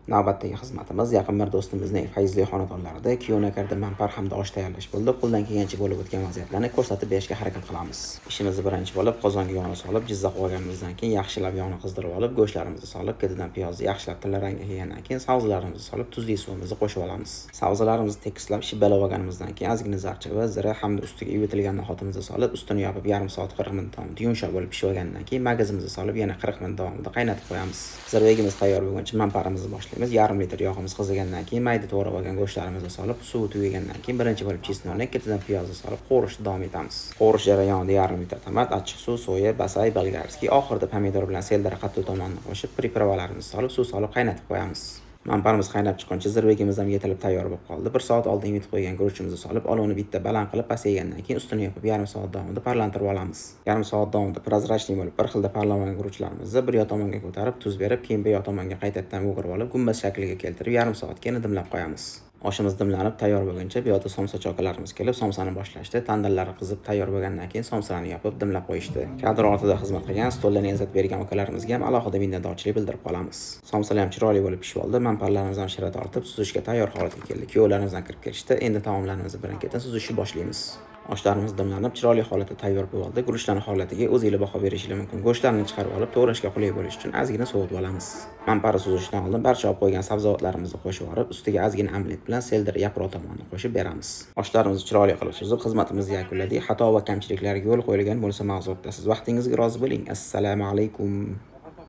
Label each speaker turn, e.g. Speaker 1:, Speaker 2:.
Speaker 1: Navbatdagi xizmatimiz yaqin bir do'stimizning fayzli xonadonlarida kuyovni karda manpar hamda osh tayyorlash bo'ldi. Qo'ldan kelgancha bo'lib o'tgan vaziyatlarni ko'rsatib berishga harakat qilamiz. Ishimizni birinchi bo'lib qozonga yog'ni solib, jizzax olganimizdan keyin yaxshilab yog'ni qizdirib olib, go'shtlarimizni solib, ketidan piyozni yaxshilab tillaranga kelgandan keyin sabzilarimizni solib, tuzli suvimizni qo'shib olamiz. Sabzilarimizni tekislab shibalab olganimizdan keyin ozgina zarchava, zira hamda ustiga yuvitilgan noxatimizni solib, ustini yopib yarim soat 40 minut davomida yumshoq bo'lib pishib olgandan keyin magazimizni solib yana 40 minut davomida qaynatib qo'yamiz. Zirvagimiz tayyor bo'lguncha manparimizni boshlaymiz. Yarim litr yog'imiz qizigandan keyin mayda to'g'rab olgan go'shtlarimizni solib, suvi tugagandan keyin birinchi bo'lib chesnonni, ketidan piyozni solib qovurishni davom etamiz. Qovurish jarayonida yarim litr tomat, achchiq suv, soya, basay, bolgarskiy, oxirida pomidor bilan seldara qattiq tomonini qo'shib, pripravalarimizni solib, suv solib qaynatib qo'yamiz. Manparimiz qaynab chiqquncha zirvagimiz ham yetilib tayyor bo'lib qoldi. 1 soat oldin yutib qo'ygan guruchimizni solib, olovni bitta baland qilib pasaygandan keyin ustini yopib yarim soat davomida parlantirib olamiz. Yarim soat davomida prozrachniy bo'lib bir xilda parlamagan guruchlarimizni bir yoq tomonga ko'tarib, tuz berib, keyin bir yoq tomonga qaytadan o'g'irib olib, gumbaz shakliga keltirib yarim soatga yana dimlab qo'yamiz. Oshimiz dimlanib tayyor bo'lguncha bu yoqda somsa chokalarimiz kelib, somsani boshlashdi. Tandallari qizib tayyor bo'lgandan keyin somsalarni yopib dimlab qo'yishdi. Kadr ortida xizmat qilgan, stoldan ezat bergan akalarimizga ham alohida minnatdorchilik bildirib qolamiz. Somsalar ham chiroyli bo'lib pishib oldi. Manparlarimiz ham shira tortib, suzishga tayyor holatga keldi. Kuyovlarimizdan kirib kelishdi. Endi taomlarimizni birin-ketin suzishni boshlaymiz. Oshlarimiz dimlanib, chiroyli holatda tayyor bo'ldi. Guruchlarning holatiga o'zingizlar baho berishingiz mumkin. Go'shtlarni chiqarib olib, to'g'rashga qulay bo'lish uchun ozgina sovutib olamiz. Manpari suzishdan oldin barcha olib qo'ygan sabzavotlarimizni qo'shib olib, ustiga ozgina omlet bilan seldara yaproq tomonini qo'shib beramiz. Oshlarimizni chiroyli qilib suzib, xizmatimizni yakunladik. Xato va kamchiliklarga yo'l qo'yilgan bo'lsa ma'zur tutasiz. Vaqtingizga rozi bo'ling. Assalomu alaykum.